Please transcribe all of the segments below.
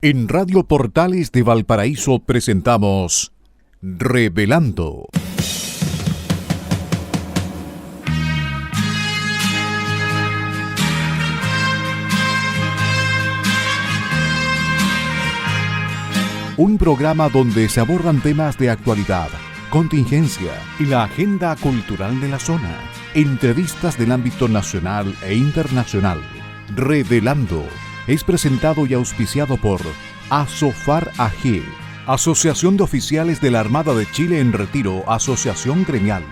En Radio Portales de Valparaíso presentamos Revelando. Un programa donde se abordan temas de actualidad, contingencia y la agenda cultural de la zona. Entrevistas del ámbito nacional e internacional. Revelando es presentado y auspiciado por Asofar AG, Asociación de Oficiales de la Armada de Chile en Retiro, Asociación Gremial.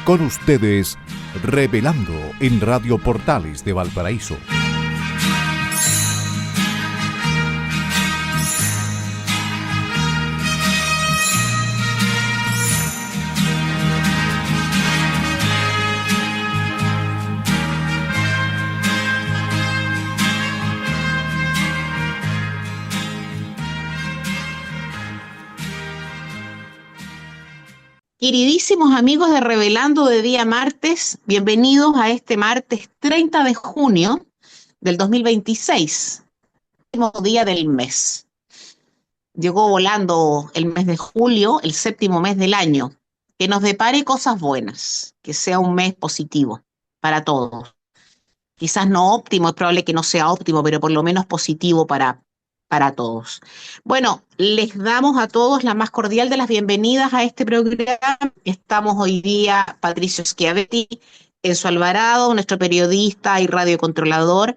Con ustedes, Revelando en Radio Portales de Valparaíso. Queridísimos amigos de Revelando de día martes, bienvenidos a este martes 30 de junio del 2026, último día del mes. Llegó volando el mes de julio, el séptimo mes del año. Que nos depare cosas buenas, que sea un mes positivo para todos. Quizás no óptimo, es probable que no sea óptimo, pero por lo menos positivo para todos. Bueno, les damos a todos la más cordial de las bienvenidas a este programa. Estamos hoy día Patricio Schiavetti, Enzo Alvarado, nuestro periodista y radiocontrolador,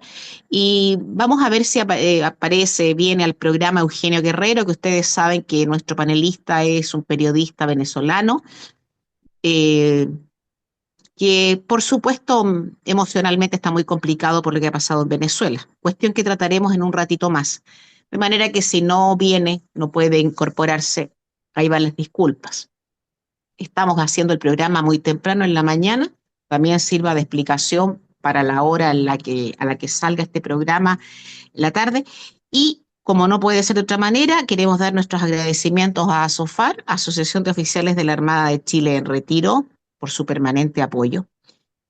y vamos a ver si viene al programa Eugenio Guerrero, que ustedes saben que nuestro panelista es un periodista venezolano, que por supuesto emocionalmente está muy complicado por lo que ha pasado en Venezuela, cuestión que trataremos en un ratito más. De manera que si no viene, no puede incorporarse, ahí van las disculpas. Estamos haciendo el programa muy temprano en la mañana, también sirva de explicación para la hora a la que salga este programa en la tarde. Y como no puede ser de otra manera, queremos dar nuestros agradecimientos a ASOFAR, Asociación de Oficiales de la Armada de Chile en Retiro, por su permanente apoyo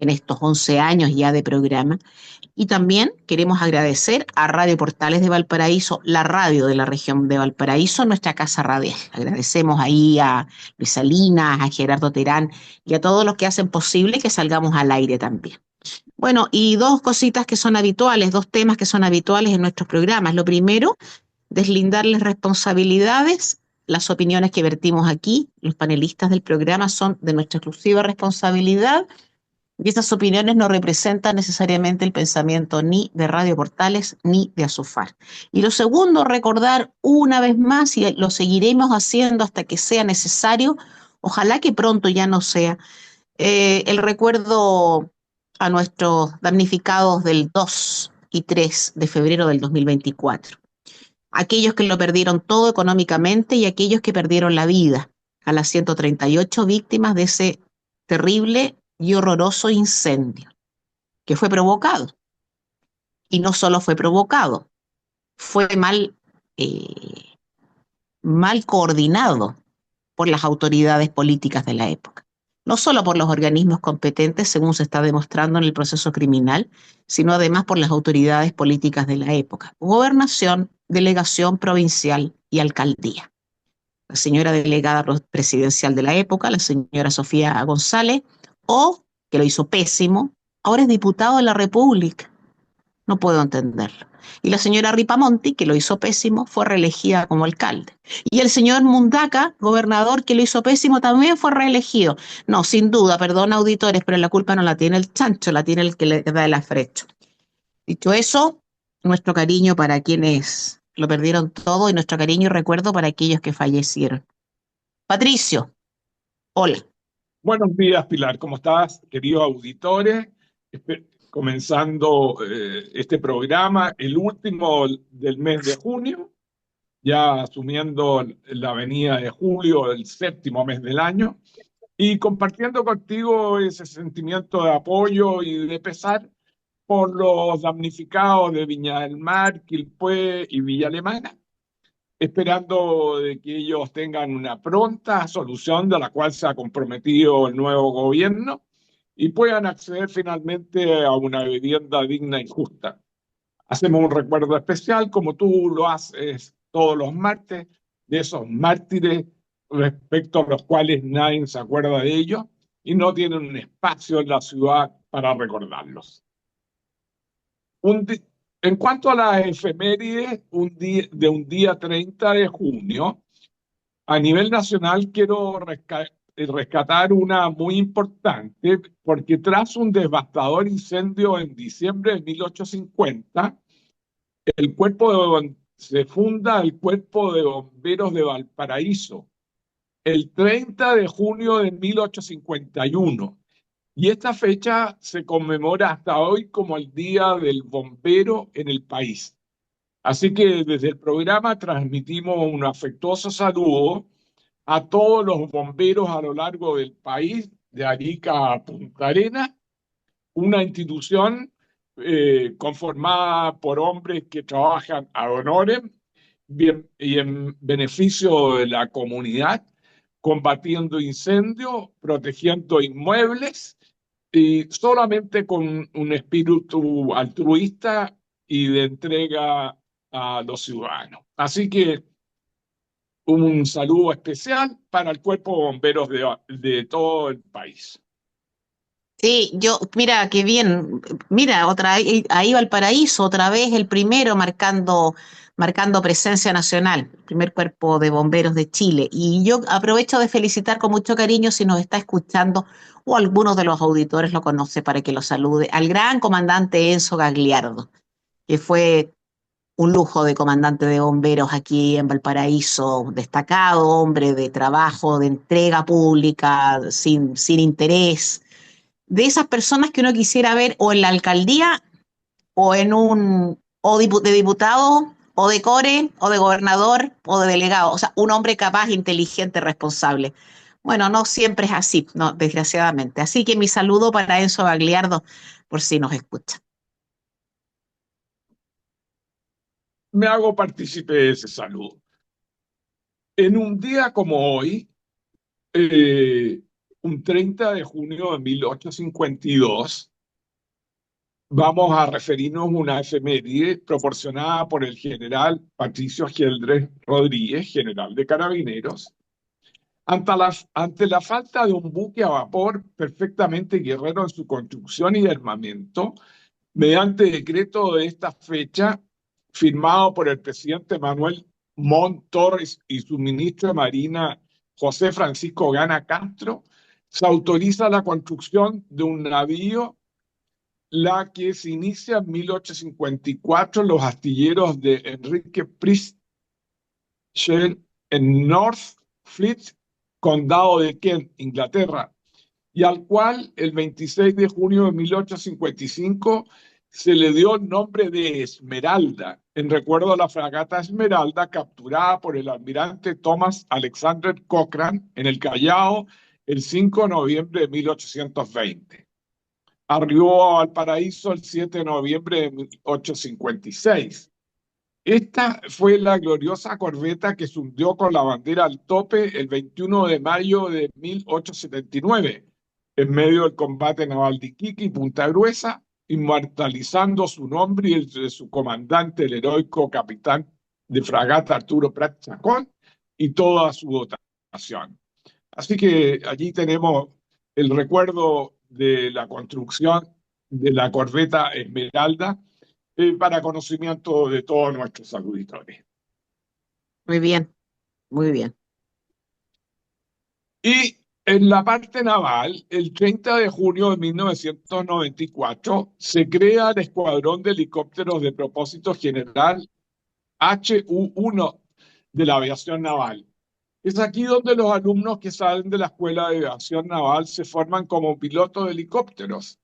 en estos 11 años ya de programa. Y también queremos agradecer a Radio Portales de Valparaíso, la radio de la región de Valparaíso, nuestra casa radial. Agradecemos ahí a Luis Salinas, a Gerardo Terán y a todos los que hacen posible que salgamos al aire también. Bueno, y dos cositas que son habituales, dos temas que son habituales en nuestros programas. Lo primero, deslindarles responsabilidades. Las opiniones que vertimos aquí, los panelistas del programa, son de nuestra exclusiva responsabilidad. Y esas opiniones no representan necesariamente el pensamiento ni de Radio Portales ni de Asofar. Y lo segundo, recordar una vez más, y lo seguiremos haciendo hasta que sea necesario, ojalá que pronto ya no sea, el recuerdo a nuestros damnificados del 2 y 3 de febrero del 2024. Aquellos que lo perdieron todo económicamente y aquellos que perdieron la vida, a las 138 víctimas de ese terrible y horroroso incendio que fue provocado. Y no solo fue provocado, fue mal coordinado por las autoridades políticas de la época. No solo por los organismos competentes, según se está demostrando en el proceso criminal, sino además por las autoridades políticas de la época. Gobernación, delegación provincial y alcaldía. La señora delegada presidencial de la época, la señora Sofía González, que lo hizo pésimo, ahora es diputado de la República. No puedo entenderlo. Y la señora Ripamonti, que lo hizo pésimo, fue reelegida como alcalde. Y el señor Mundaca, gobernador, que lo hizo pésimo, también fue reelegido. No, sin duda, perdón, auditores, pero la culpa no la tiene el chancho, la tiene el que le da el afrecho. Dicho eso, nuestro cariño para quienes lo perdieron todo y nuestro cariño y recuerdo para aquellos que fallecieron. Patricio, hola. Buenos días, Pilar. ¿Cómo estás, queridos auditores? Comenzando este programa, el último del mes de junio, ya asumiendo la venida de julio, el séptimo mes del año, y compartiendo contigo ese sentimiento de apoyo y de pesar por los damnificados de Viña del Mar, Quilpué y Villa Alemana, esperando de que ellos tengan una pronta solución de la cual se ha comprometido el nuevo gobierno y puedan acceder finalmente a una vivienda digna y justa. Hacemos un recuerdo especial, como tú lo haces todos los martes, de esos mártires respecto a los cuales nadie se acuerda de ellos y no tienen un espacio en la ciudad para recordarlos. En cuanto a las efemérides, de un día 30 de junio, a nivel nacional quiero rescatar una muy importante, porque tras un devastador incendio en diciembre de 1850, se funda el Cuerpo de Bomberos de Valparaíso, el 30 de junio de 1851. Y esta fecha se conmemora hasta hoy como el Día del Bombero en el país. Así que desde el programa transmitimos un afectuoso saludo a todos los bomberos a lo largo del país, de Arica a Punta Arenas, una institución conformada por hombres que trabajan ad honorem y en beneficio de la comunidad, combatiendo incendios, protegiendo inmuebles y solamente con un espíritu altruista y de entrega a los ciudadanos. Así que un saludo especial para el Cuerpo de Bomberos de todo el país. Sí, mira, qué bien, mira, ahí Valparaíso, otra vez el primero marcando presencia nacional, el primer cuerpo de bomberos de Chile. Y yo aprovecho de felicitar con mucho cariño si nos está escuchando o algunos de los auditores lo conoce para que lo salude, al gran comandante Enzo Gagliardo, que fue un lujo de comandante de bomberos aquí en Valparaíso, destacado, hombre de trabajo, de entrega pública, sin interés, de esas personas que uno quisiera ver o en la alcaldía o de diputado o de core o de gobernador o de delegado, o sea, un hombre capaz, inteligente, responsable. Bueno, no siempre es así, no, desgraciadamente. Así que mi saludo para Enzo Bagliardo, por si nos escucha. Me hago partícipe de ese saludo. En un día como hoy, eh, un 30 de junio de 1852, vamos a referirnos a una efeméride proporcionada por el general Patricio Geldres Rodríguez, general de Carabineros, ante la falta de un buque a vapor perfectamente guerrero en su construcción y armamento. Mediante decreto de esta fecha, firmado por el presidente Manuel Montt Torres y su ministro de Marina, José Francisco Gana Castro, se autoriza la construcción de un navío, la que se inicia en 1854 en los astilleros de Enrique Priest en North Fleet, condado de Kent, Inglaterra, y al cual el 26 de junio de 1855 se le dio el nombre de Esmeralda, en recuerdo a la fragata Esmeralda capturada por el almirante Thomas Alexander Cochrane en el Callao el 5 de noviembre de 1820. Arribó a Valparaíso el 7 de noviembre de 1856. Esta fue la gloriosa corbeta que se hundió con la bandera al tope el 21 de mayo de 1879, en medio del combate naval de Iquique y Punta Gruesa, inmortalizando su nombre y el de su comandante, el heroico capitán de fragata Arturo Prat Chacón, y toda su dotación. Así que allí tenemos el recuerdo de la construcción de la corbeta Esmeralda, para conocimiento de todos nuestros auditores. Muy bien, muy bien. Y en la parte naval, el 30 de junio de 1994, se crea el Escuadrón de Helicópteros de Propósito General HU-1 de la Aviación Naval. Es aquí donde los alumnos que salen de la Escuela de Aviación Naval se forman como pilotos de helicópteros.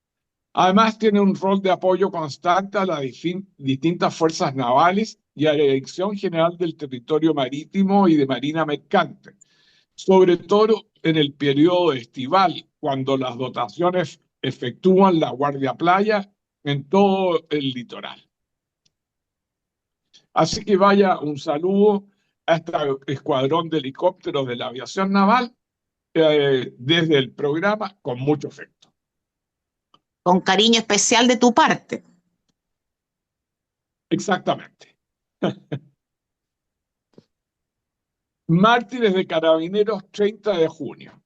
Además, tiene un rol de apoyo constante a las distintas fuerzas navales y a la Dirección General del Territorio Marítimo y de Marina Mercante, sobre todo en el periodo estival, cuando las dotaciones efectúan la guardia playa en todo el litoral. Así que vaya un saludo a este escuadrón de helicópteros de la aviación naval desde el programa con mucho afecto. Con cariño especial de tu parte. Exactamente. Mártires de Carabineros, 30 de junio.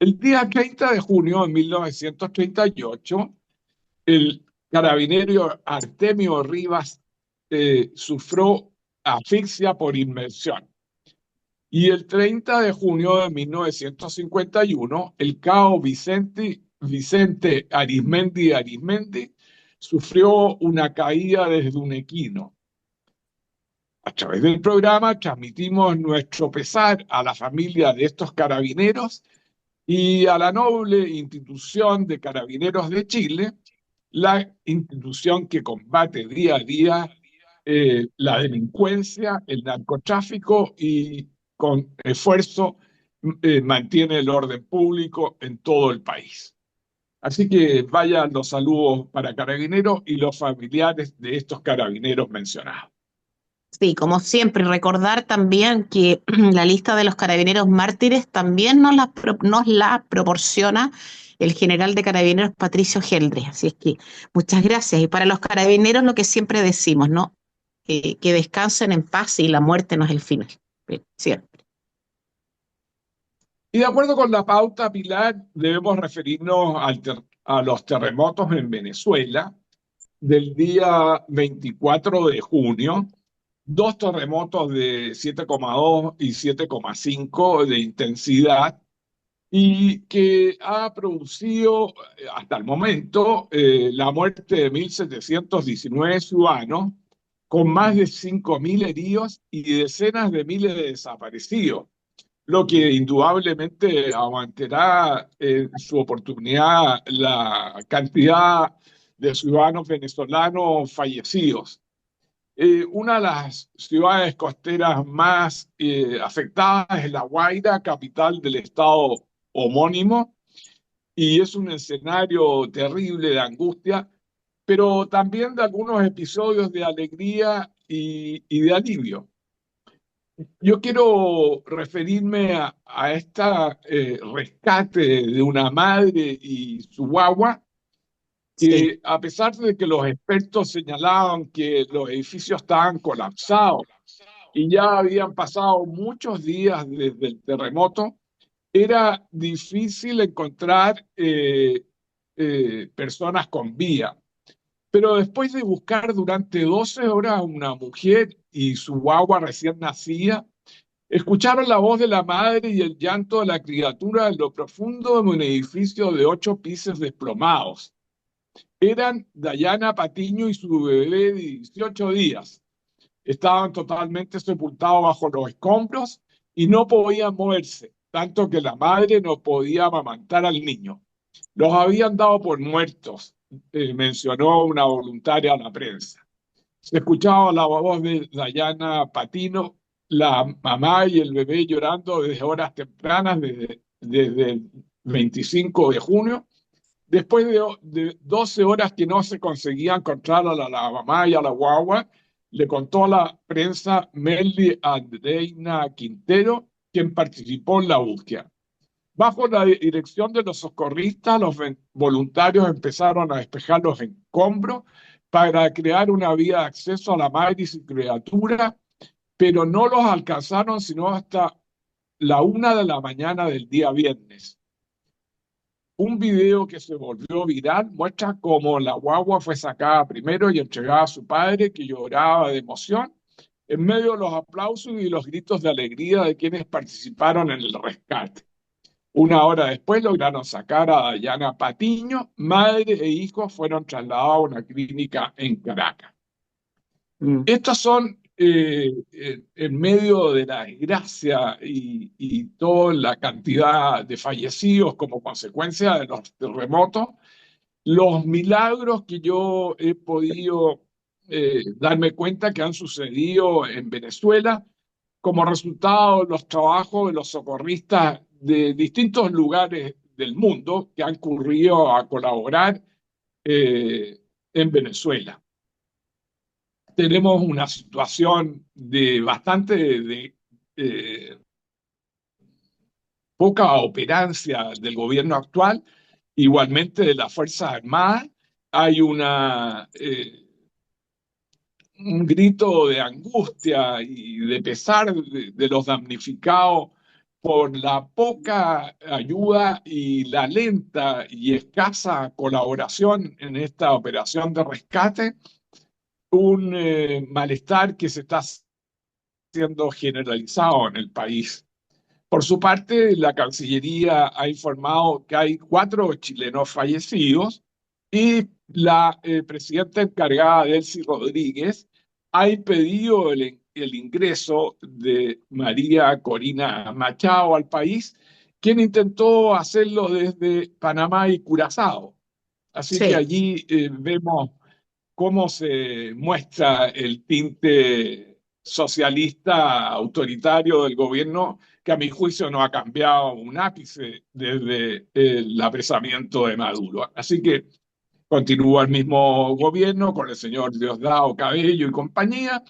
El día 30 de junio de 1938, el carabinero Artemio Rivas sufrió asfixia por inmersión. Y el 30 de junio de 1951, el cabo Vicente Arizmendi sufrió una caída desde un equino. A través del programa transmitimos nuestro pesar a la familia de estos carabineros y a la noble institución de Carabineros de Chile, la institución que combate día a día la delincuencia, el narcotráfico y con esfuerzo mantiene el orden público en todo el país. Así que vayan los saludos para Carabineros y los familiares de estos carabineros mencionados. Sí, como siempre, recordar también que la lista de los carabineros mártires también nos la proporciona el general de carabineros Patricio Geldre. Así es que muchas gracias. Y para los carabineros lo que siempre decimos, ¿no? Que descansen en paz y la muerte no es el final. Bien, siempre. Y de acuerdo con la pauta, Pilar, debemos referirnos a los terremotos en Venezuela del día 24 de junio. Dos terremotos de 7,2 y 7,5 de intensidad y que ha producido hasta el momento la muerte de 1.719 ciudadanos, con más de 5.000 heridos y decenas de miles de desaparecidos, lo que indudablemente aumentará en su oportunidad la cantidad de ciudadanos venezolanos fallecidos. Una de las ciudades costeras más afectadas es La Guaira, capital del estado homónimo, y es un escenario terrible de angustia, pero también de algunos episodios de alegría y de alivio. Yo quiero referirme a este rescate de una madre y su guagua, Sí. que a pesar de que los expertos señalaban que los edificios estaban colapsados y ya habían pasado muchos días desde el terremoto, era difícil encontrar personas con vida. Pero después de buscar durante 12 horas a una mujer y su guagua recién nacida, escucharon la voz de la madre y el llanto de la criatura en lo profundo de un edificio de 8 pisos desplomados. Eran Dayana Patiño y su bebé de 18 días. Estaban totalmente sepultados bajo los escombros y no podían moverse, tanto que la madre no podía amamantar al niño. Los habían dado por muertos, mencionó una voluntaria a la prensa. Se escuchaba la voz de Dayana Patino, la mamá y el bebé llorando desde horas tempranas, desde el 25 de junio. Después de 12 horas que no se conseguía encontrar a la mamá y a la guagua, le contó a la prensa Melly Andreina Quintero, quien participó en la búsqueda. Bajo la dirección de los socorristas, los voluntarios empezaron a despejar los escombros para crear una vía de acceso a la madre y su criatura, pero no los alcanzaron sino hasta la 1 de la mañana del día viernes. Un video que se volvió viral muestra cómo la guagua fue sacada primero y entregada a su padre, que lloraba de emoción, en medio de los aplausos y los gritos de alegría de quienes participaron en el rescate. 1 hora después lograron sacar a Dayana Patiño. Madre e hijo fueron trasladados a una clínica en Caracas. Estos son, en medio de la desgracia y toda la cantidad de fallecidos como consecuencia de los terremotos, los milagros que yo he podido darme cuenta que han sucedido en Venezuela como resultado de los trabajos de los socorristas de distintos lugares del mundo que han ocurrido a colaborar en Venezuela. Tenemos una situación de poca operancia del gobierno actual, igualmente de las Fuerzas Armadas. Hay un grito de angustia y de pesar de los damnificados por la poca ayuda y la lenta y escasa colaboración en esta operación de rescate, un malestar que se está siendo generalizado en el país. Por su parte, la Cancillería ha informado que hay 4 chilenos fallecidos y la presidenta encargada, Delcy Rodríguez, ha impedido el ingreso de María Corina Machado al país, quien intentó hacerlo desde Panamá y Curazao. Así que Sí. allí vemos cómo se muestra el tinte socialista autoritario del gobierno, que a mi juicio no ha cambiado un ápice desde el apresamiento de Maduro. Así que continúa el mismo gobierno con el señor Diosdado Cabello y compañía,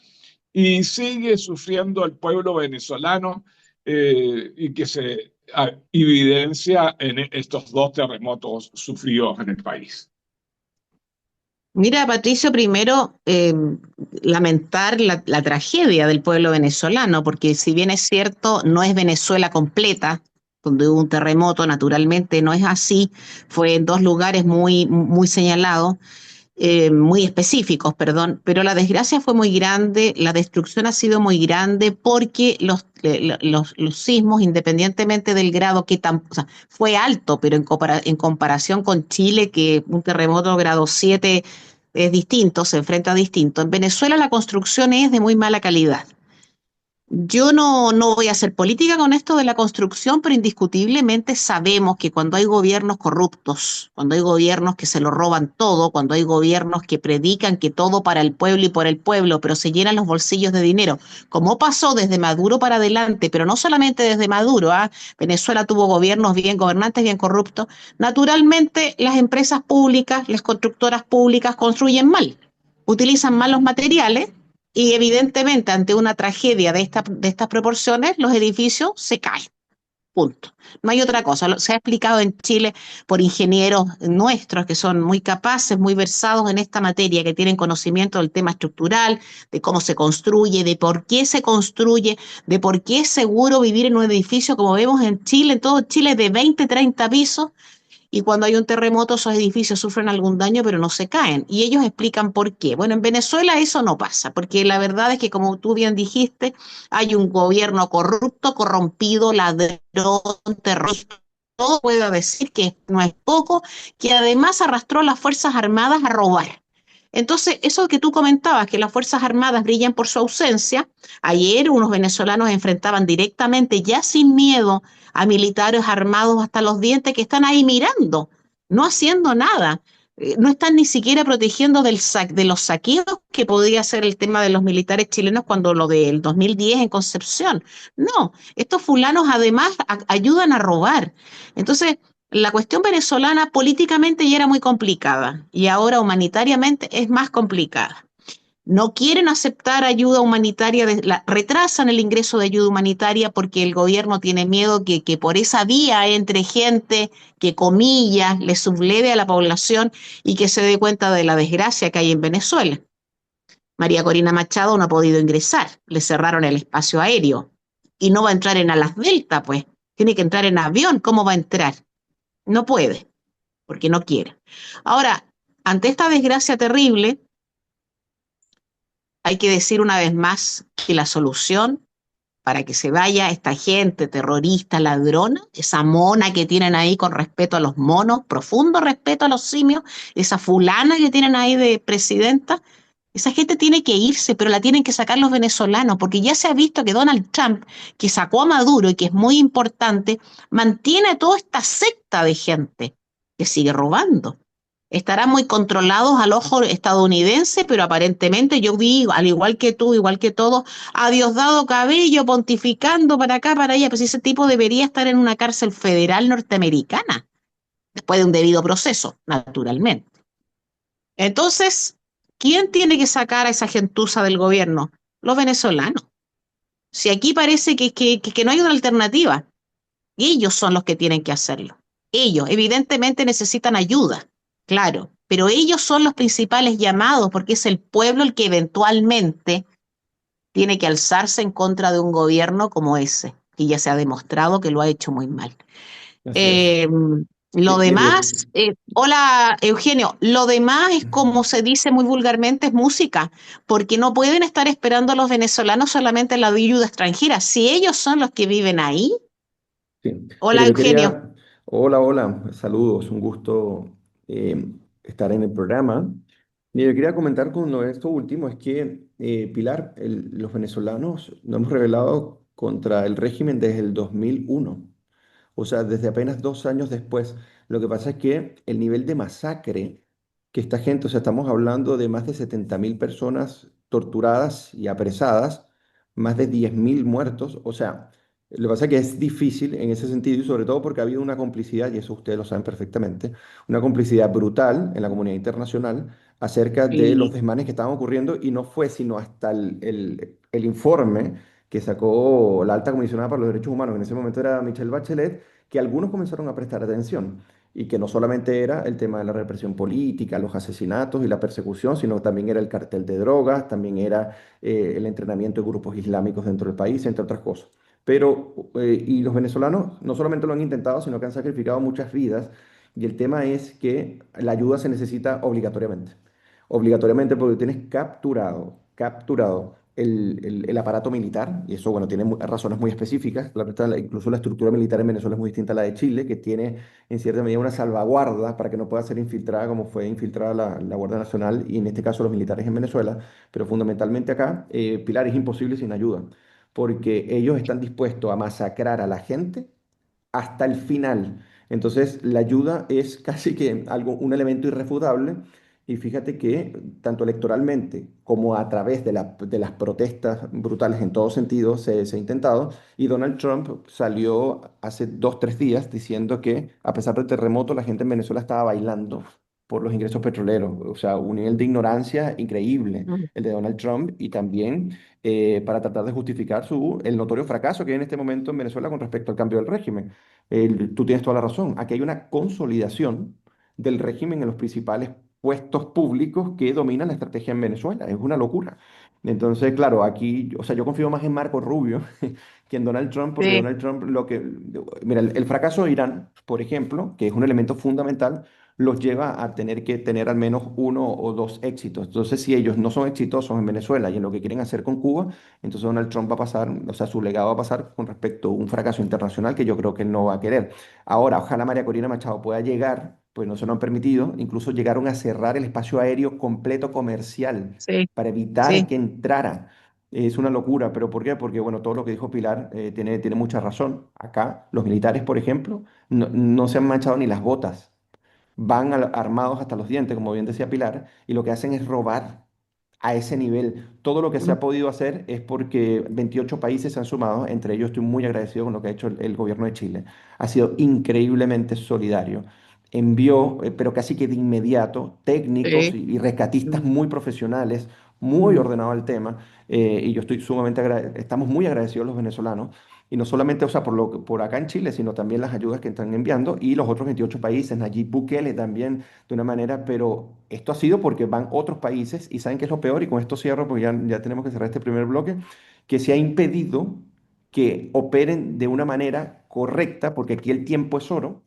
y sigue sufriendo el pueblo venezolano, y que se evidencia en estos 2 terremotos sufridos en el país. Mira, Patricio, primero lamentar la tragedia del pueblo venezolano, porque si bien es cierto, no es Venezuela completa, donde hubo un terremoto, naturalmente no es así, fue en 2 lugares muy señalados, muy específicos, perdón, pero la desgracia fue muy grande, la destrucción ha sido muy grande porque los sismos, independientemente del grado que o sea, fue alto, pero en comparación con Chile, que un terremoto grado 7 es distinto, se enfrenta a distinto. En Venezuela la construcción es de muy mala calidad. Yo no voy a hacer política con esto de la construcción, pero indiscutiblemente sabemos que cuando hay gobiernos corruptos, cuando hay gobiernos que se lo roban todo, cuando hay gobiernos que predican que todo para el pueblo y por el pueblo, pero se llenan los bolsillos de dinero, como pasó desde Maduro para adelante, pero no solamente desde Maduro, ¿ah? Venezuela tuvo gobiernos bien gobernantes, bien corruptos. Naturalmente, las empresas públicas, las constructoras públicas construyen mal, utilizan mal los materiales y evidentemente ante una tragedia de estas proporciones, los edificios se caen. Punto. No hay otra cosa. Se ha explicado en Chile por ingenieros nuestros que son muy capaces, muy versados en esta materia, que tienen conocimiento del tema estructural, de cómo se construye, de por qué se construye, de por qué es seguro vivir en un edificio como vemos en Chile, en todo Chile, de 20, 30 pisos, y cuando hay un terremoto esos edificios sufren algún daño pero no se caen. Y ellos explican por qué. Bueno, en Venezuela eso no pasa, porque la verdad es que, como tú bien dijiste, hay un gobierno corrupto, corrompido, ladrón, terrorista. Todo puedo decir que no es poco, que además arrastró a las Fuerzas Armadas a robar. Entonces, eso que tú comentabas, que las Fuerzas Armadas brillan por su ausencia, ayer unos venezolanos enfrentaban directamente, ya sin miedo, a militares armados hasta los dientes que están ahí mirando, no haciendo nada. No están ni siquiera protegiendo de los saqueos que podía ser el tema de los militares chilenos cuando lo del 2010 en Concepción. No, estos fulanos además ayudan a robar. Entonces, la cuestión venezolana políticamente ya era muy complicada y ahora humanitariamente es más complicada. No quieren aceptar ayuda humanitaria, retrasan el ingreso de ayuda humanitaria porque el gobierno tiene miedo que por esa vía entre gente que, comillas, le subleve a la población y que se dé cuenta de la desgracia que hay en Venezuela. María Corina Machado no ha podido ingresar, le cerraron el espacio aéreo y no va a entrar en alas delta, pues, tiene que entrar en avión, ¿cómo va a entrar? No puede, porque no quiere. Ahora, ante esta desgracia terrible, hay que decir una vez más que la solución para que se vaya esta gente terrorista, ladrona, esa mona que tienen ahí con respeto a los monos, profundo respeto a los simios, esa fulana que tienen ahí de presidenta, esa gente tiene que irse, pero la tienen que sacar los venezolanos, porque ya se ha visto que Donald Trump, que sacó a Maduro y que es muy importante, mantiene a toda esta secta de gente que sigue robando. Estarán muy controlados al ojo estadounidense, pero aparentemente yo vi, al igual que tú, igual que todos, a Diosdado Cabello pontificando para acá, para allá, pues ese tipo debería estar en una cárcel federal norteamericana, después de un debido proceso, naturalmente. Entonces, ¿quién tiene que sacar a esa gentuza del gobierno? Los venezolanos. Si aquí parece que no hay una alternativa, ellos son los que tienen que hacerlo. Ellos, evidentemente, necesitan ayuda, claro, pero ellos son los principales llamados porque es el pueblo el que eventualmente tiene que alzarse en contra de un gobierno como ese, que ya se ha demostrado que lo ha hecho muy mal. Así es. Eh, lo Mire, demás, hola Eugenio, lo demás es como se dice muy vulgarmente, es música, porque no pueden estar esperando a los venezolanos solamente la ayuda extranjera. Si ellos son los que viven ahí, sí. hola Mire, yo Eugenio. quería, hola, hola, saludos, un gusto estar en el programa. Mire, yo quería comentar con esto último, es que Pilar, los venezolanos nos hemos rebelado contra el régimen desde el 2001. O sea, desde apenas 2 años después. Lo que pasa es que el nivel de masacre que esta gente, o sea, estamos hablando de más de 70.000 personas torturadas y apresadas, más de 10.000 muertos. O sea, lo que pasa es que es difícil en ese sentido y sobre todo porque ha habido una complicidad, y eso ustedes lo saben perfectamente, una complicidad brutal en la comunidad internacional acerca de los Y, desmanes que estaban ocurriendo y no fue sino hasta el informe que sacó la alta comisionada para los derechos humanos, en ese momento era Michelle Bachelet, que algunos comenzaron a prestar atención y que no solamente era el tema de la represión política, los asesinatos y la persecución, sino también era el cartel de drogas, también era el entrenamiento de grupos islámicos dentro del país, entre otras cosas. Pero, y los venezolanos no solamente lo han intentado, sino que han sacrificado muchas vidas. Y el tema es que la ayuda se necesita obligatoriamente. Obligatoriamente porque tienes capturado el aparato militar, y eso, bueno, tiene razones muy específicas. Incluso la estructura militar en Venezuela es muy distinta a la de Chile, que tiene en cierta medida una salvaguarda para que no pueda ser infiltrada como fue infiltrada la Guardia Nacional y en este caso los militares en Venezuela. Pero fundamentalmente acá, Pilar, es imposible sin ayuda, porque ellos están dispuestos a masacrar a la gente hasta el final. Entonces, la ayuda es casi que algo, un elemento irrefutable. Y fíjate que tanto electoralmente como a través de las protestas brutales en todos sentidos se ha intentado. Y Donald Trump salió hace 2, 3 días diciendo que a pesar del terremoto, la gente en Venezuela estaba bailando por los ingresos petroleros. O sea, un nivel de ignorancia increíble mm, el de Donald Trump y también para tratar de justificar el notorio fracaso que hay en este momento en Venezuela con respecto al cambio del régimen. Tú tienes toda la razón. Aquí hay una consolidación del régimen en los principales puestos públicos que dominan la estrategia en Venezuela. Es una locura. Entonces, claro, aquí, o sea, yo confío más en Marco Rubio que en Donald Trump, porque sí, Donald Trump mira, el fracaso de Irán, por ejemplo, que es un elemento fundamental, los lleva a tener que tener al menos 1 o 2 éxitos. Entonces, si ellos no son exitosos en Venezuela y en lo que quieren hacer con Cuba, entonces Donald Trump va a pasar, o sea, su legado va a pasar con respecto a un fracaso internacional que yo creo que él no va a querer. Ahora, ojalá María Corina Machado pueda llegar, pues no se lo han permitido, incluso llegaron a cerrar el espacio aéreo completo comercial sí, para evitar sí, que entrara. Es una locura, pero ¿por qué? Porque, bueno, todo lo que dijo Pilar tiene mucha razón. Acá, los militares, por ejemplo, no se han manchado ni las botas, van armados hasta los dientes, como bien decía Pilar, y lo que hacen es robar a ese nivel. Todo lo que se mm, ha podido hacer es porque 28 países se han sumado, entre ellos estoy muy agradecido con lo que ha hecho el gobierno de Chile. Ha sido increíblemente solidario. Envió, pero casi que de inmediato, técnicos sí, y rescatistas mm, muy profesionales, muy mm, ordenado el tema, y yo estoy estamos muy agradecidos los venezolanos y no solamente, o sea, por acá en Chile, sino también las ayudas que están enviando y los otros 28 países, Nayib Bukele también de una manera, pero esto ha sido porque van otros países y saben que es lo peor, y con esto cierro porque ya tenemos que cerrar este primer bloque, que se ha impedido que operen de una manera correcta, porque aquí el tiempo es oro,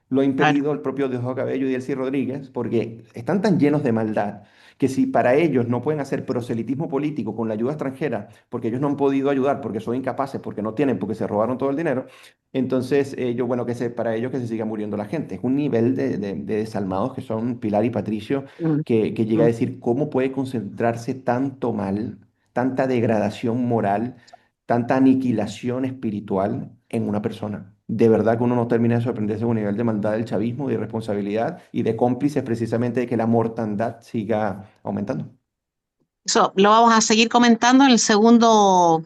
lo ha claro. impedido el propio Diosdado Cabello y Delcy Rodríguez, porque están tan llenos de maldad que si para ellos no pueden hacer proselitismo político con la ayuda extranjera, porque ellos no han podido ayudar, porque son incapaces, porque no tienen, porque se robaron todo el dinero, entonces ellos, bueno, para ellos que se siga muriendo la gente. Es un nivel de desalmados que son Pilar y Patricio, Mm, que llega a mm. decir cómo puede concentrarse tanto mal, tanta degradación moral, tanta aniquilación espiritual en una persona. De verdad que uno no termina de sorprenderse con un nivel de maldad del chavismo, de irresponsabilidad y de cómplices precisamente de que la mortandad siga aumentando. Eso lo vamos a seguir comentando en el segundo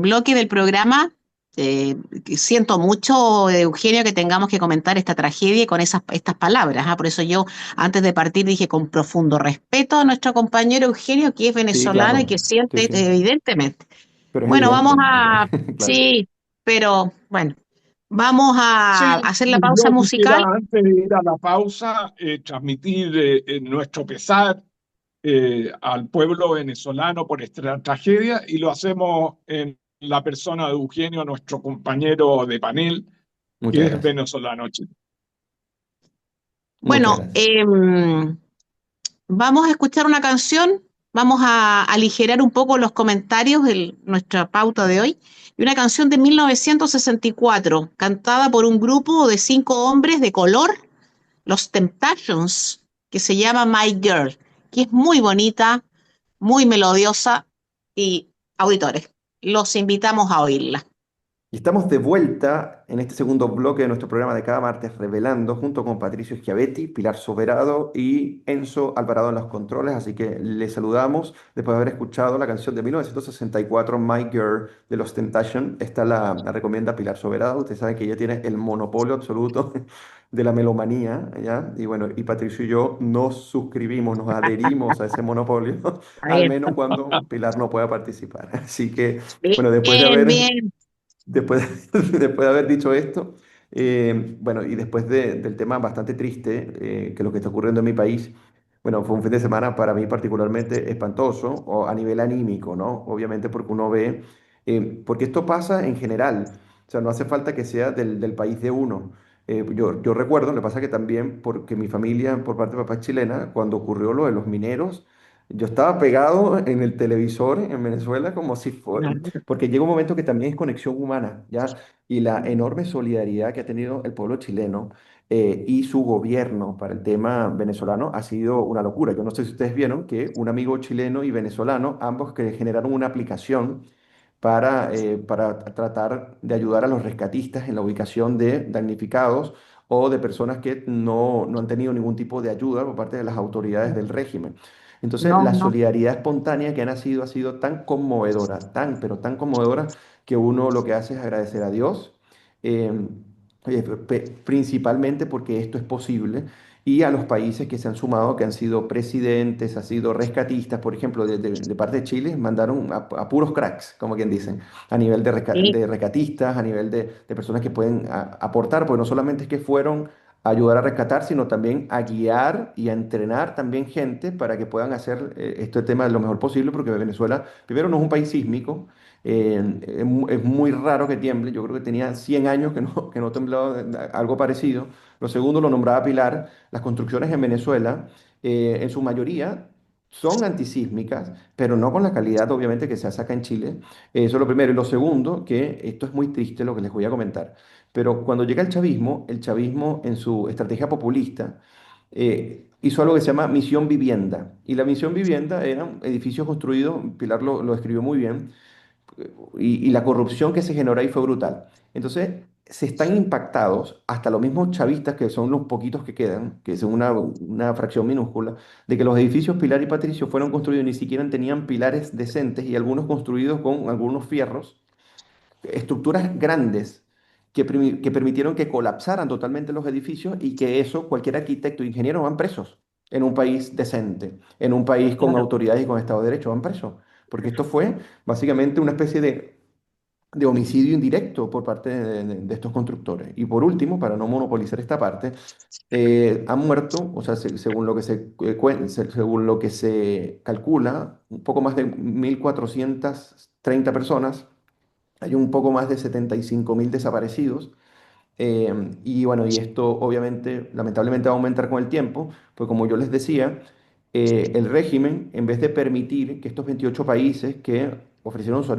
bloque del programa. Que siento mucho, Eugenio, que tengamos que comentar esta tragedia con estas palabras. ¿Ah? Por eso yo, antes de partir, dije con profundo respeto a nuestro compañero Eugenio, que es Sí, venezolano y claro. que Sí, siente, sí. evidentemente. Pero es Bueno, vamos evidente, a... claro. Sí, pero bueno. Vamos a Sí, hacer la pausa yo quisiera, musical. antes de ir a la pausa, transmitir nuestro pesar al pueblo venezolano por esta tragedia y lo hacemos en la persona de Eugenio, nuestro compañero de panel, que Muchas es gracias. venezolano chileno. Muchas Bueno, gracias. vamos a escuchar una canción, vamos a aligerar un poco los comentarios de nuestra pauta de hoy. Y una canción de 1964, cantada por un grupo de 5 hombres de color, los Temptations, que se llama My Girl, que es muy bonita, muy melodiosa y auditores, los invitamos a oírla. Y estamos de vuelta en este segundo bloque de nuestro programa de cada martes, revelando junto con Patricio Schiavetti, Pilar Soberado y Enzo Alvarado en los controles. Así que les saludamos después de haber escuchado la canción de 1964, My Girl, de los Temptation. Esta la recomienda Pilar Soberado. Usted sabe que ella tiene el monopolio absoluto de la melomanía, ¿ya? Y bueno, y Patricio y yo nos suscribimos, nos adherimos a ese monopolio, al Ahí menos cuando Pilar no pueda participar. Así que, bueno, bien, bien. después de haber dicho esto, bueno, y después del tema bastante triste, que lo que está ocurriendo en mi país, bueno, fue un fin de semana para mí particularmente espantoso, o a nivel anímico, ¿no? Obviamente porque uno ve, porque esto pasa en general, o sea, no hace falta que sea del país de uno. Yo recuerdo, le pasa que también, porque mi familia, por parte de papá es chilena, cuando ocurrió lo de los mineros, yo estaba pegado en el televisor en Venezuela como si fuera, porque llega un momento que también es conexión humana, ¿ya? Y la enorme solidaridad que ha tenido el pueblo chileno y su gobierno para el tema venezolano ha sido una locura. Yo no sé si ustedes vieron que un amigo chileno y venezolano, ambos que generaron una aplicación para tratar de ayudar a los rescatistas en la ubicación de damnificados o de personas que no han tenido ningún tipo de ayuda por parte de las autoridades del régimen. Entonces, No, la no. solidaridad espontánea que ha nacido ha sido tan conmovedora, pero tan conmovedora, que uno lo que hace es agradecer a Dios, eh, principalmente porque esto es posible, y a los países que se han sumado, que han sido presidentes, han sido rescatistas, por ejemplo, de parte de Chile, mandaron a puros cracks, como quien dicen, a nivel Sí, de rescatistas, a nivel de personas que pueden aportar, porque no solamente es que fueron a ayudar a rescatar, sino también a guiar y a entrenar también gente para que puedan hacer este tema lo mejor posible, porque Venezuela, primero, no es un país sísmico, es muy raro que tiemble, yo creo que tenía 100 años que no temblaba algo parecido. Lo segundo, lo nombraba Pilar, las construcciones en Venezuela, en su mayoría, son antisísmicas, pero no con la calidad, obviamente, que se hace acá en Chile. Eso es lo primero. Y lo segundo, que esto es muy triste lo que les voy a comentar, pero cuando llega el chavismo en su estrategia populista, hizo algo que se llama misión vivienda. Y la misión vivienda eran edificios construidos, Pilar lo escribió muy bien, y la corrupción que se generó ahí fue brutal. Entonces, se están impactados, hasta los mismos chavistas, que son los poquitos que quedan, que son una fracción minúscula, de que los edificios Pilar y Patricio fueron construidos, ni siquiera tenían pilares decentes y algunos construidos con algunos fierros, estructuras grandes que permitieron que colapsaran totalmente los edificios y que eso cualquier arquitecto e ingeniero van presos en un país decente, en un país con claro. autoridades y con Estado de Derecho, van presos. Porque esto fue básicamente una especie de homicidio indirecto por parte de estos constructores. Y por último, para no monopolizar esta parte, han muerto, o sea, según lo que según lo que se calcula, un poco más de 1.430 personas, hay un poco más de 75.000 desaparecidos. Y bueno, y esto obviamente, lamentablemente va a aumentar con el tiempo, pues como yo les decía, el régimen, en vez de permitir que estos 28 países que ofrecieron su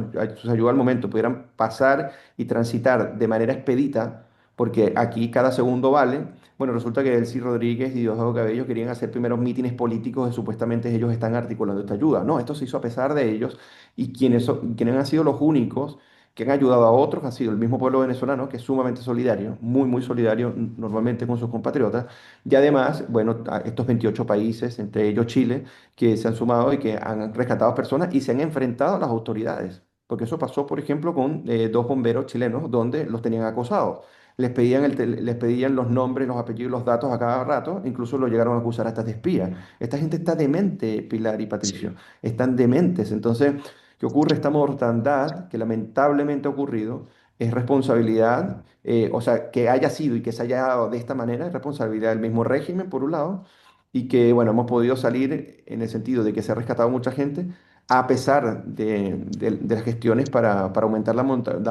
ayuda al momento pudieran pasar y transitar de manera expedita, porque aquí cada segundo vale, bueno, resulta que Delcy Rodríguez y Diosdado Cabello querían hacer primeros mítines políticos de supuestamente ellos están articulando esta ayuda. No, esto se hizo a pesar de ellos, y quienes han sido los únicos que han ayudado a otros, ha sido el mismo pueblo venezolano, que es sumamente solidario, muy solidario normalmente con sus compatriotas, y además, bueno, a estos 28 países, entre ellos Chile, que se han sumado y que han rescatado personas y se han enfrentado a las autoridades, porque eso pasó, por ejemplo, con dos bomberos chilenos donde los tenían acosados. Les pedían los nombres, los apellidos, los datos a cada rato, incluso lo llegaron a acusar hasta de espía. Esta gente está demente, Pilar y Patricio, Sí. están dementes. Entonces, ¿qué ocurre? Esta mortandad que lamentablemente ha ocurrido, es responsabilidad, o sea, que haya sido y que se haya dado de esta manera, es responsabilidad del mismo régimen, por un lado, y que, bueno, hemos podido salir en el sentido de que se ha rescatado mucha gente, a pesar de las gestiones para aumentar la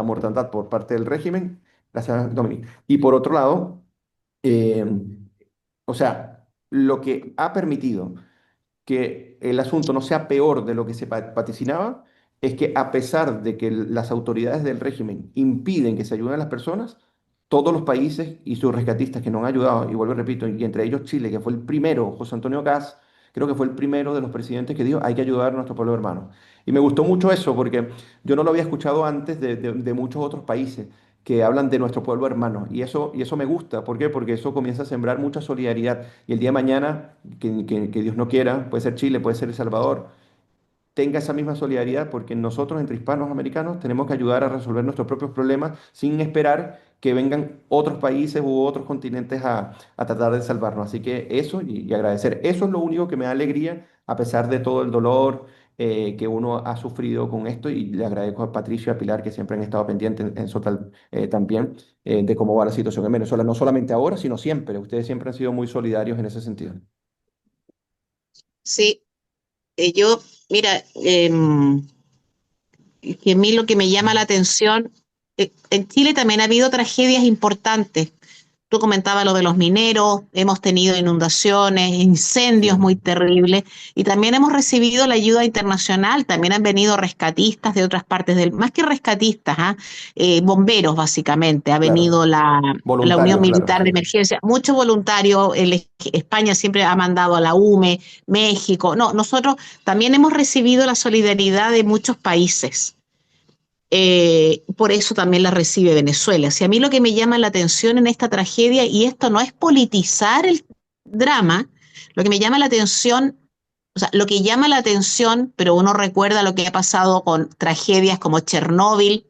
mortandad por parte del régimen. Gracias, Dominic. Y por otro lado, eh, o sea, lo que ha permitido que el asunto no sea peor de lo que se vaticinaba, es que a pesar de que las autoridades del régimen impiden que se ayuden a las personas, todos los países y sus rescatistas que nos han ayudado, y vuelvo y repito, y entre ellos Chile, que fue el primero, José Antonio Caz, creo que fue el primero de los presidentes que dijo, hay que ayudar a nuestro pueblo hermano. Y me gustó mucho eso, porque yo no lo había escuchado antes de muchos otros países que hablan de nuestro pueblo hermano. Y eso me gusta. ¿Por qué? Porque eso comienza a sembrar mucha solidaridad. Y el día de mañana, que Dios no quiera, puede ser Chile, puede ser El Salvador, tenga esa misma solidaridad, porque nosotros entre hispanos americanos tenemos que ayudar a resolver nuestros propios problemas sin esperar que vengan otros países u otros continentes a tratar de salvarnos. Así que eso y agradecer. Eso es lo único que me da alegría, a pesar de todo el dolor que uno ha sufrido con esto. Y le agradezco a Patricio y a Pilar, que siempre han estado pendientes en Sotal también, de cómo va la situación en Venezuela. No solamente ahora, sino siempre. Ustedes siempre han sido muy solidarios en ese sentido. Sí, yo, mira, que a mí lo que me llama la atención, en Chile también ha habido tragedias importantes. Tú comentabas lo de los mineros, hemos tenido inundaciones, incendios Sí, muy terribles y también hemos recibido la ayuda internacional, también han venido rescatistas de otras partes del, más que rescatistas, ¿ah? Bomberos básicamente, ha venido claro. la Unión Voluntarios, claro, Militar de sí. Emergencia, muchos voluntarios, España siempre ha mandado a la UME, México, no, nosotros también hemos recibido la solidaridad de muchos países. Por eso también la recibe Venezuela. Si a mí lo que me llama la atención en esta tragedia, y esto no es politizar el drama, lo que me llama la atención, o sea, lo que llama la atención, pero uno recuerda lo que ha pasado con tragedias como Chernóbil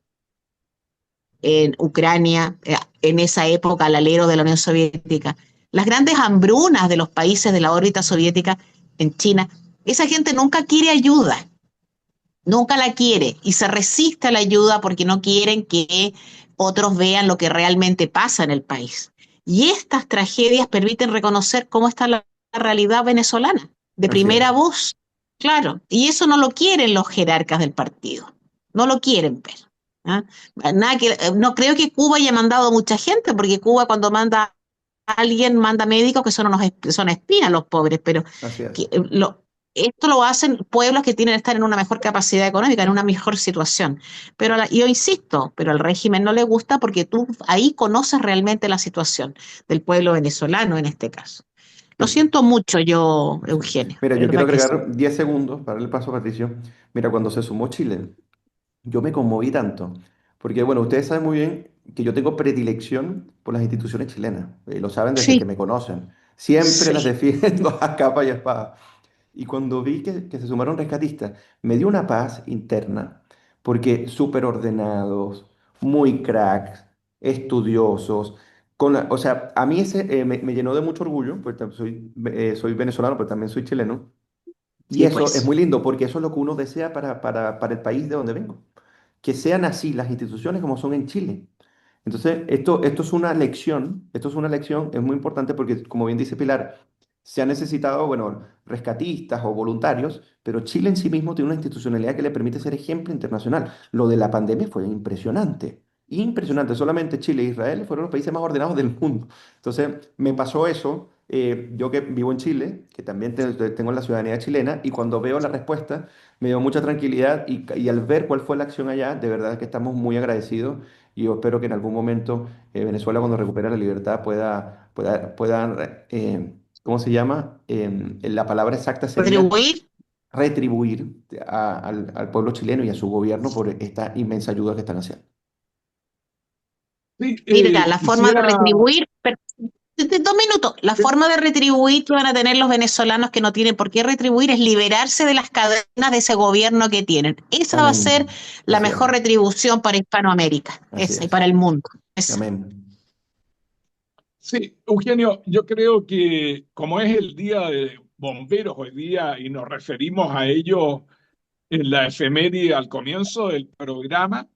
en Ucrania, en esa época al alero de la Unión Soviética, las grandes hambrunas de los países de la órbita soviética en China, esa gente nunca quiere ayuda, nunca la quiere y se resiste a la ayuda porque no quieren que otros vean lo que realmente pasa en el país. Y estas tragedias permiten reconocer cómo está la realidad venezolana, de Así primera es. voz, claro. Y eso no lo quieren los jerarcas del partido, no lo quieren ver. ¿Ah? Nada que, no creo que Cuba haya mandado mucha gente, porque Cuba cuando manda a alguien, manda médicos que son unos son espías los pobres, pero Así es. que, esto lo hacen pueblos que tienen que estar en una mejor capacidad económica, en una mejor situación. Pero yo insisto, pero al régimen no le gusta porque tú ahí conoces realmente la situación del pueblo venezolano en este caso. Lo Sí, siento mucho yo, sí. Eugenio, Mira, de yo quiero verdad que sí. agregar 10 segundos para darle paso a Patricio. Mira, cuando se sumó Chile, yo me conmoví tanto, porque bueno, ustedes saben muy bien que yo tengo predilección por las instituciones chilenas, lo saben desde que Sí, me conocen. Siempre las sí, defiendo a capa y espada. Y cuando vi que se sumaron rescatistas, me dio una paz interna, porque súper ordenados, muy cracks, estudiosos. O sea, a mí me llenó de mucho orgullo, porque soy venezolano, pero también soy chileno. Y sí, eso es pues. muy lindo, porque eso es lo que uno desea para el país de donde vengo. Que sean así las instituciones como son en Chile. Entonces, esto es una lección, es muy importante porque, como bien dice Pilar, se han necesitado, bueno, rescatistas o voluntarios, pero Chile en sí mismo tiene una institucionalidad que le permite ser ejemplo internacional. Lo de la pandemia fue impresionante, impresionante. Solamente Chile e Israel fueron los países más ordenados del mundo. Entonces, me pasó eso, yo que vivo en Chile, que también tengo la ciudadanía chilena, y cuando veo la respuesta, me dio mucha tranquilidad y al ver cuál fue la acción allá, de verdad que estamos muy agradecidos y yo espero que en algún momento Venezuela cuando recupere la libertad pueda ¿cómo se llama? La palabra exacta sería Retribuir. retribuir al pueblo chileno y a su gobierno por esta inmensa ayuda que están haciendo. Sí, Mira, la forma de quisiera, retribuir, 2 minutos, la forma de retribuir que van a tener los venezolanos que no tienen por qué retribuir es liberarse de las cadenas de ese gobierno que tienen. Esa va a ser Amén. la Así es, mejor retribución para Hispanoamérica, así esa, y es. para el mundo. Esa. Amén. sí, Eugenio, yo creo que como es el Día de Bomberos hoy día y nos referimos a ello en la efeméride al comienzo del programa,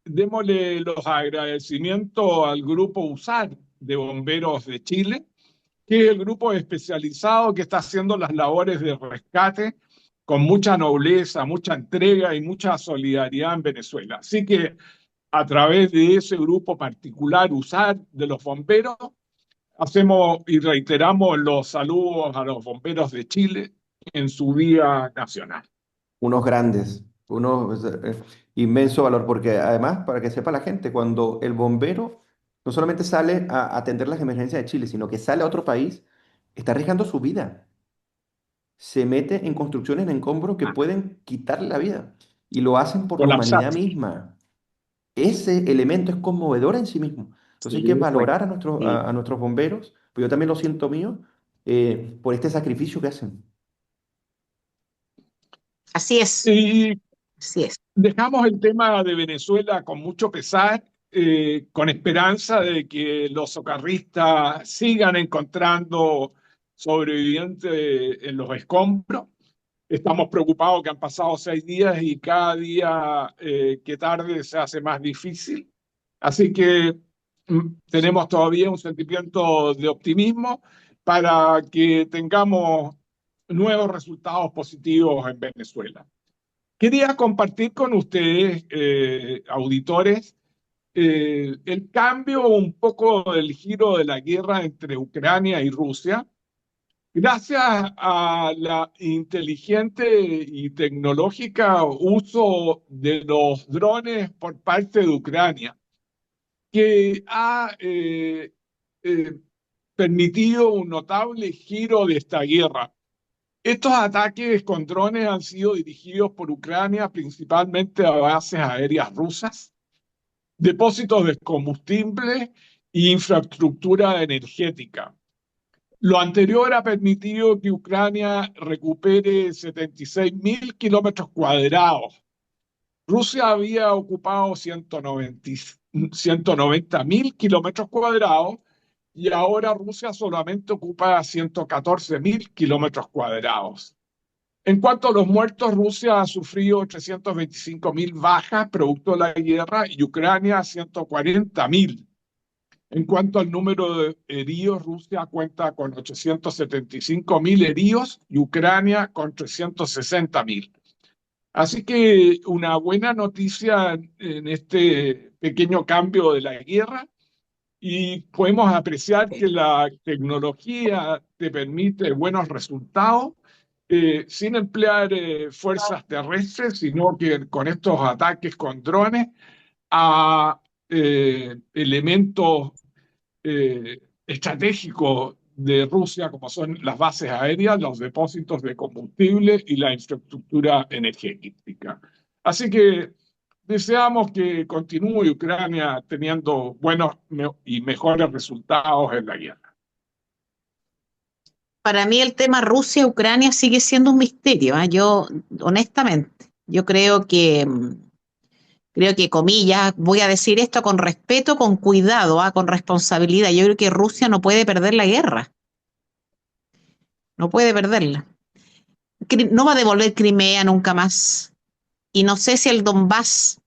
démosle los agradecimientos al grupo USAR de Bomberos de Chile, que es el grupo especializado que está haciendo las labores de rescate con mucha nobleza, mucha entrega y mucha solidaridad en Venezuela. Así que a través de ese grupo particular, USAR, de los bomberos, hacemos y reiteramos los saludos a los bomberos de Chile en su Día Nacional. Unos grandes, unos inmenso valor, porque además, para que sepa la gente, cuando el bombero no solamente sale a atender las emergencias de Chile, sino que sale a otro país, está arriesgando su vida. Se mete en construcciones en escombros que pueden quitarle la vida y lo hacen por la Colapsar. humanidad misma. Ese elemento es conmovedor en sí mismo. Entonces hay que Sí, pues, valorar sí. a nuestros bomberos, pues yo también lo siento mío, por este sacrificio que hacen. Así es, Y así es. dejamos el tema de Venezuela con mucho pesar, con esperanza de que los socorristas sigan encontrando sobrevivientes en los escombros. Estamos preocupados que han pasado 6 días y cada día que tarde se hace más difícil. Así que tenemos todavía un sentimiento de optimismo para que tengamos nuevos resultados positivos en Venezuela. Quería compartir con ustedes, auditores, el cambio un poco del giro de la guerra entre Ucrania y Rusia, gracias a la inteligente y tecnológica uso de los drones por parte de Ucrania, que ha eh, permitido un notable giro de esta guerra. Estos ataques con drones han sido dirigidos por Ucrania principalmente a bases aéreas rusas, depósitos de combustible e infraestructura energética. Lo anterior ha permitido que Ucrania recupere 76.000 kilómetros cuadrados. Rusia había ocupado 190.000 kilómetros cuadrados y ahora Rusia solamente ocupa 114.000 kilómetros cuadrados. En cuanto a los muertos, Rusia ha sufrido 325.000 bajas producto de la guerra y Ucrania 140.000. En cuanto al número de heridos, Rusia cuenta con 875.000 heridos y Ucrania con 360.000. Así que una buena noticia en este pequeño cambio de la guerra, y podemos apreciar que la tecnología te permite buenos resultados sin emplear fuerzas terrestres, sino que con estos ataques con drones a elementos estratégicos de Rusia, como son las bases aéreas, los depósitos de combustible y la infraestructura energética. Así que deseamos que continúe Ucrania teniendo buenos y mejores resultados en la guerra. Para mí el tema Rusia-Ucrania sigue siendo un misterio, ¿eh? Yo, honestamente, yo creo que, comillas, voy a decir esto con respeto, con cuidado, con responsabilidad. Yo creo que Rusia no puede perder la guerra, no puede perderla. No va a devolver Crimea nunca más. Y no sé si el Donbass,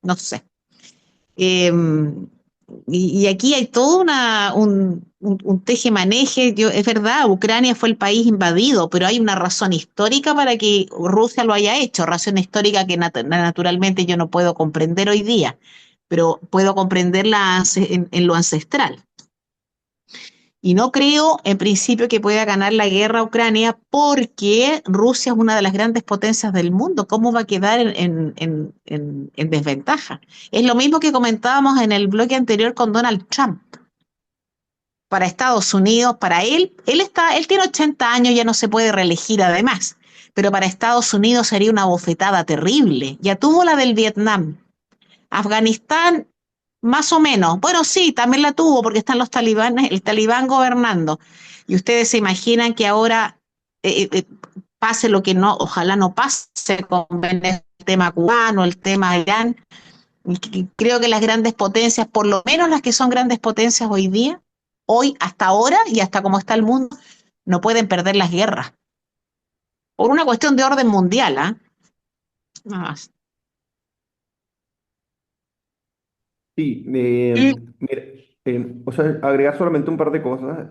no sé. Eh, y aquí hay todo un teje-maneje. Es verdad, Ucrania fue el país invadido, pero hay una razón histórica para que Rusia lo haya hecho, razón histórica que naturalmente yo no puedo comprender hoy día, pero puedo comprenderla en lo ancestral. Y no creo, en principio, que pueda ganar la guerra a Ucrania porque Rusia es una de las grandes potencias del mundo. ¿Cómo va a quedar en desventaja? Es lo mismo que comentábamos en el bloque anterior con Donald Trump. Para Estados Unidos, para él tiene 80 años, ya no se puede reelegir además, pero para Estados Unidos sería una bofetada terrible. Ya tuvo la del Vietnam. Afganistán, más o menos. Bueno, sí, también la tuvo porque están los talibanes, el talibán gobernando. Y ustedes se imaginan que ahora pase lo que no, ojalá no pase con el tema cubano, el tema Irán. Creo que las grandes potencias, por lo menos las que son grandes potencias hoy día, hoy, hasta ahora y hasta como está el mundo, no pueden perder las guerras. Por una cuestión de orden mundial, ¿ah? Nada más. Sí, Y mira, o sea, agregar solamente un par de cosas.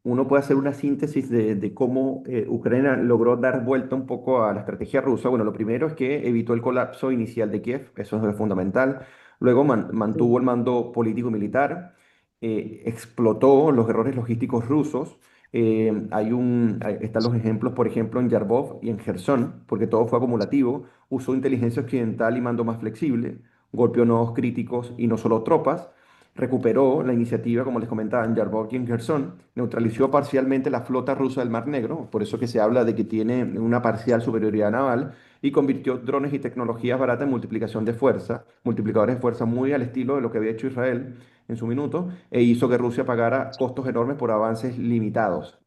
Uno puede hacer una síntesis de cómo Ucrania logró dar vuelta un poco a la estrategia rusa. Bueno, lo primero es que evitó el colapso inicial de Kiev, eso es fundamental. Luego mantuvo el mando político y militar, explotó los errores logísticos rusos. Están los ejemplos, por ejemplo, en Yarbov y en Gerson, porque todo fue acumulativo. Usó inteligencia occidental y mando más flexible, golpeó nuevos críticos y no solo tropas, recuperó la iniciativa, como les comentaba, en Yarbov y en Kherson, neutralizó parcialmente la flota rusa del Mar Negro, por eso que se habla de que tiene una parcial superioridad naval, y convirtió drones y tecnologías baratas en multiplicación de fuerza, multiplicadores de fuerza muy al estilo de lo que había hecho Israel en su minuto, e hizo que Rusia pagara costos enormes por avances limitados.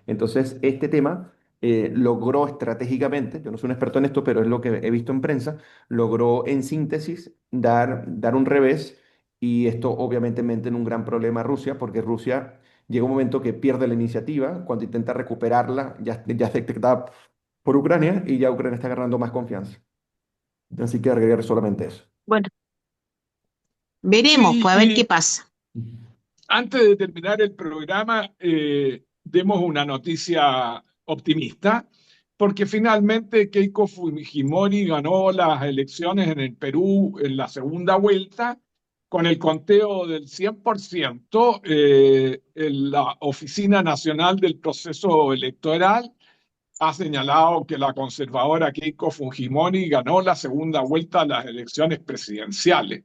Entonces, este tema logró estratégicamente, yo no soy un experto en esto, pero es lo que he visto en prensa, logró en síntesis dar un revés y esto obviamente mete en un gran problema a Rusia porque Rusia llega un momento que pierde la iniciativa, cuando intenta recuperarla ya se detectada por Ucrania y ya Ucrania está agarrando más confianza. Así que agregar solamente eso. Bueno, veremos, sí, pues a ver qué pasa. antes de terminar el programa, demos una noticia optimista, porque finalmente Keiko Fujimori ganó las elecciones en el Perú en la segunda vuelta con el conteo del 100%. La Oficina Nacional del Proceso Electoral ha señalado que la conservadora Keiko Fujimori ganó la segunda vuelta de las elecciones presidenciales.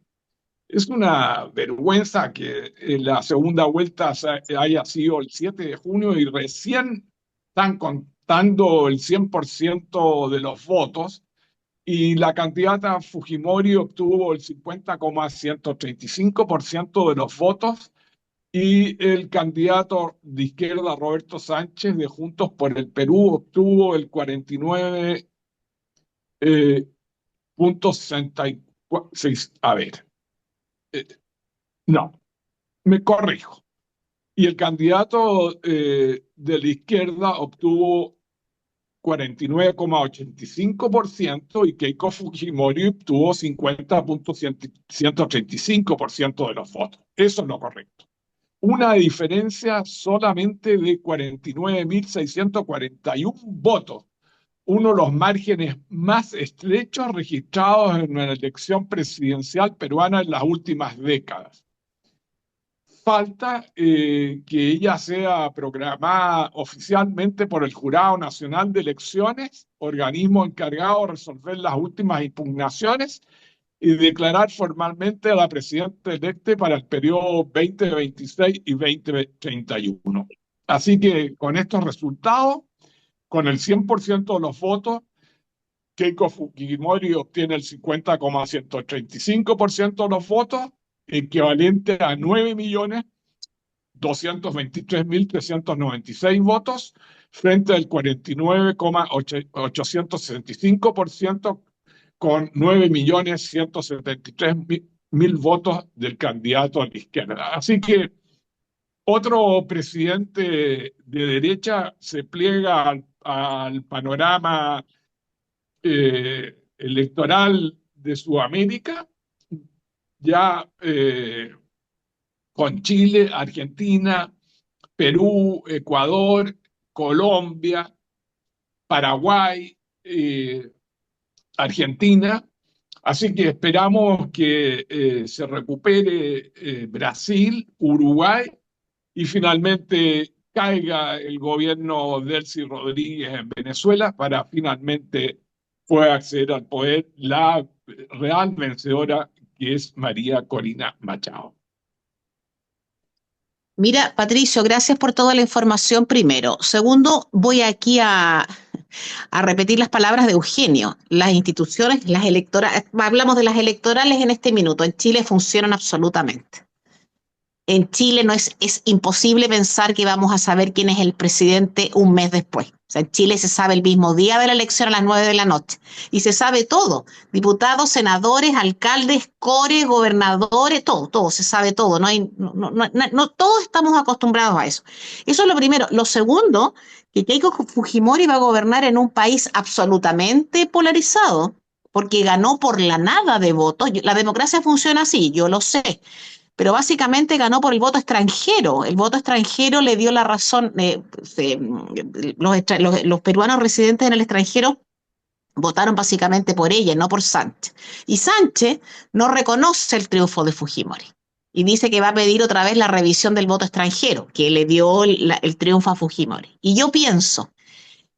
Es una vergüenza que la segunda vuelta haya sido el 7 de junio y recién están contando el 100% de los votos y la candidata Fujimori obtuvo el 50,135% de los votos y el candidato de izquierda Roberto Sánchez de Juntos por el Perú obtuvo el 49,66. A ver, eh, no. Me corrijo. Y el candidato de la izquierda obtuvo 49,85% y Keiko Fujimori obtuvo 50,135% de los votos. Eso es lo correcto. Una diferencia solamente de 49.641 votos, uno de los márgenes más estrechos registrados en una elección presidencial peruana en las últimas décadas. Falta que ella sea programada oficialmente por el Jurado Nacional de Elecciones, organismo encargado de resolver las últimas impugnaciones y declarar formalmente a la presidenta electa para el periodo 2026 y 2031. Así que con estos resultados, con el 100% de los votos, Keiko Fujimori obtiene el 50,135% de los votos, equivalente a 9.223.396 votos, frente al 49,865% con 9.173.000 votos del candidato a la izquierda. Así que otro presidente de derecha se pliega al panorama electoral de Sudamérica, ya con Chile, Argentina, Perú, Ecuador, Colombia, Paraguay, Argentina. Así que esperamos que se recupere Brasil, Uruguay y finalmente caiga el gobierno de Delcy Rodríguez en Venezuela para finalmente pueda acceder al poder la real vencedora que es María Corina Machado. Mira, Patricio, gracias por toda la información primero. Segundo, voy aquí a repetir las palabras de Eugenio. Las instituciones, las electorales, hablamos de las electorales en este minuto, en Chile funcionan absolutamente. En Chile es imposible pensar que vamos a saber quién es el presidente un mes después. O sea, en Chile se sabe el mismo día de la elección a las 9 de la noche. Y se sabe todo. Diputados, senadores, alcaldes, core, gobernadores, todo se sabe todo. No, todos estamos acostumbrados a eso. Eso es lo primero. Lo segundo, que Keiko Fujimori va a gobernar en un país absolutamente polarizado, porque ganó por la nada de votos. La democracia funciona así, yo lo sé, pero básicamente ganó por el voto extranjero. El voto extranjero le dio la razón, los peruanos residentes en el extranjero votaron básicamente por ella, no por Sánchez. Y Sánchez no reconoce el triunfo de Fujimori y dice que va a pedir otra vez la revisión del voto extranjero, que le dio el triunfo a Fujimori. Y yo pienso,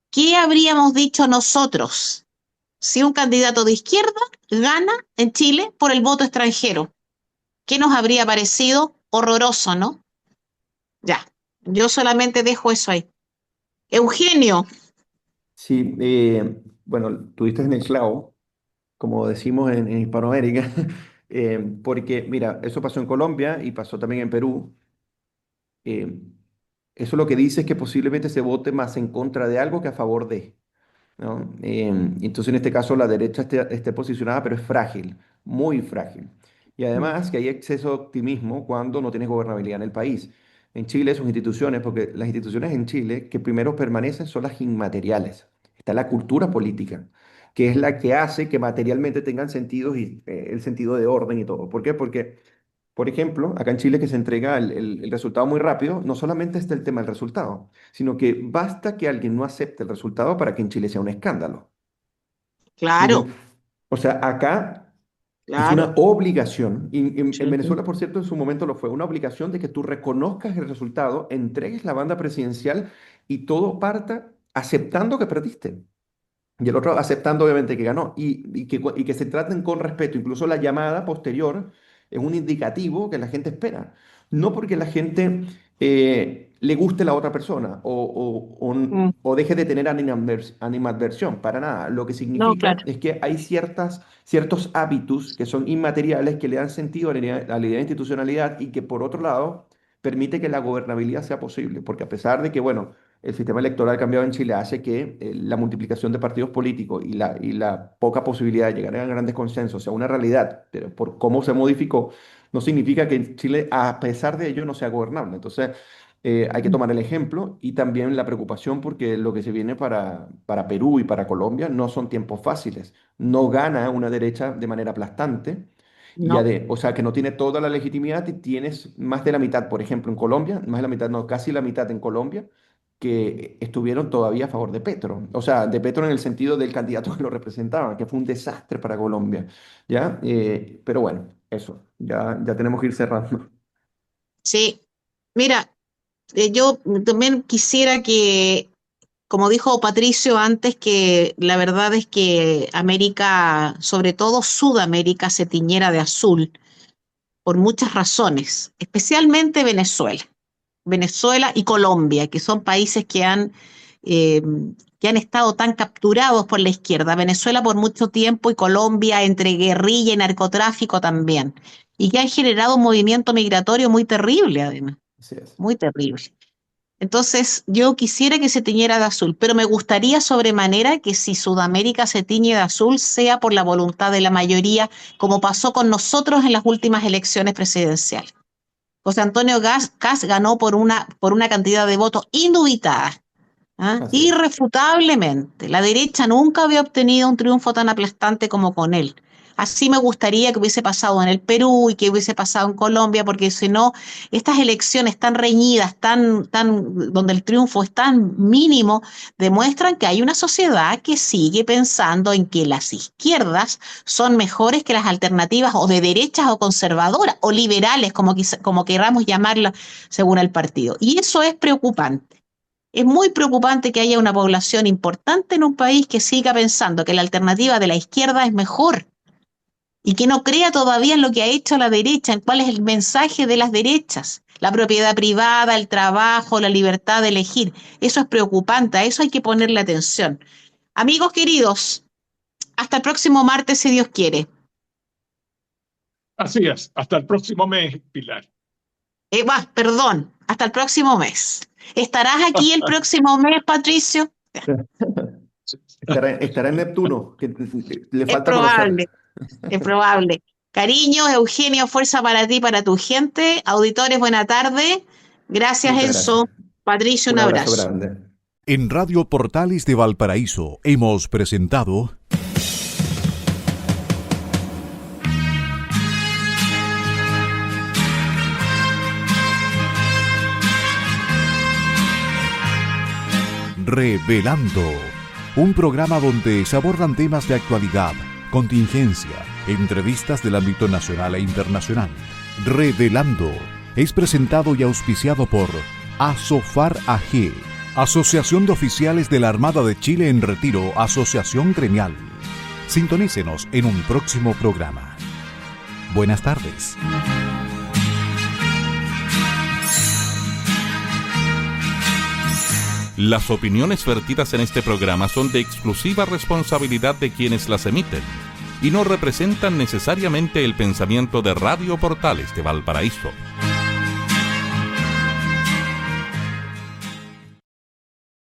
¿qué habríamos dicho nosotros si un candidato de izquierda gana en Chile por el voto extranjero? ¿Qué nos habría parecido? Horroroso, ¿no? Ya, yo solamente dejo eso ahí. Eugenio, Sí, bueno, tuviste en el clavo, como decimos en Hispanoamérica, porque mira, eso pasó en Colombia y pasó también en Perú. Eh, Eso lo que dice es que posiblemente se vote más en contra de algo que a favor de. ¿No? Entonces, en este caso, la derecha esté posicionada, pero es frágil, muy frágil. Y además que hay exceso de optimismo cuando no tienes gobernabilidad en el país. En Chile, sus instituciones, porque las instituciones en Chile que primero permanecen son las inmateriales. Está la cultura política, que es la que hace que materialmente tengan sentido y el sentido de orden y todo. ¿Por qué? Porque por ejemplo, acá en Chile que se entrega el resultado muy rápido, no solamente está el tema del resultado, sino que basta que alguien no acepte el resultado para que en Chile sea un escándalo. claro, O sea, acá es una claro. obligación, y en Sí. Venezuela, por cierto, en su momento lo fue, una obligación de que tú reconozcas el resultado, entregues la banda presidencial y todo parta aceptando que perdiste. Y el otro aceptando obviamente que ganó y que se traten con respeto. Incluso la llamada posterior es un indicativo que la gente espera. No porque la gente le guste la otra persona Mm, o deje de tener animadversión, para nada. Lo que no, significa claro. es que hay ciertos hábitos que son inmateriales que le dan sentido a la idea de institucionalidad y que por otro lado permite que la gobernabilidad sea posible. Porque a pesar de que, bueno, el sistema electoral cambiado en Chile hace que la multiplicación de partidos políticos y la poca posibilidad de llegar a grandes consensos sea una realidad, pero por cómo se modificó, no significa que en Chile, a pesar de ello, no sea gobernable. Entonces, hay que tomar el ejemplo y también la preocupación porque lo que se viene para Perú y para Colombia no son tiempos fáciles. No gana una derecha de manera aplastante. No. O sea, que no tiene toda la legitimidad y tienes más de la mitad, por ejemplo, en Colombia, más de la mitad, no, casi la mitad en Colombia, que estuvieron todavía a favor de Petro. O sea, de Petro en el sentido del candidato que lo representaba, que fue un desastre para Colombia. ¿Ya? Pero bueno, eso, ya tenemos que ir cerrando. Sí, mira, yo también quisiera que, como dijo Patricio antes, que la verdad es que América, sobre todo Sudamérica, se tiñera de azul por muchas razones, especialmente Venezuela. Venezuela y Colombia, que son países eh, que han estado tan capturados por la izquierda. Venezuela por mucho tiempo y Colombia entre guerrilla y narcotráfico también. Y que han generado un movimiento migratorio muy terrible, además, Así es. muy terrible. Entonces, yo quisiera que se tiñera de azul, pero me gustaría sobremanera que si Sudamérica se tiñe de azul sea por la voluntad de la mayoría, como pasó con nosotros en las últimas elecciones presidenciales. José Antonio Kast ganó por una cantidad de votos indubitada, ¿ah? Así es. Irrefutablemente. La derecha nunca había obtenido un triunfo tan aplastante como con él. Así me gustaría que hubiese pasado en el Perú y que hubiese pasado en Colombia, porque si no, estas elecciones tan reñidas, donde el triunfo es tan mínimo, demuestran que hay una sociedad que sigue pensando en que las izquierdas son mejores que las alternativas o de derechas o conservadoras o liberales, como queramos llamarlas según el partido. Y eso es preocupante. Es muy preocupante que haya una población importante en un país que siga pensando que la alternativa de la izquierda es mejor y que no crea todavía en lo que ha hecho la derecha, en cuál es el mensaje de las derechas, la propiedad privada, el trabajo, la libertad de elegir. Eso es preocupante, a eso hay que ponerle atención. Amigos queridos, hasta el próximo martes si Dios quiere. Así es, hasta el próximo mes, Pilar. Perdón, hasta el próximo mes. ¿Estarás aquí el próximo mes, Patricio? Estará en Neptuno, que le Es falta conocer. probable. Es probable. Cariño, Eugenio, fuerza para ti, para tu gente. Auditores, buena tarde. Gracias, Muchas gracias. Enzo. Patricio, un Un abrazo abrazo. grande. En Radio Portales de Valparaíso hemos presentado Revelando, un programa donde se abordan temas de actualidad, contingencia, entrevistas del ámbito nacional e internacional. Revelando es presentado y auspiciado por Asofar AG, Asociación de Oficiales de la Armada de Chile en Retiro, Asociación Gremial. Sintonícenos en un próximo programa. Buenas tardes. Las opiniones vertidas en este programa son de exclusiva responsabilidad de quienes las emiten y no representan necesariamente el pensamiento de Radio Portales de Valparaíso.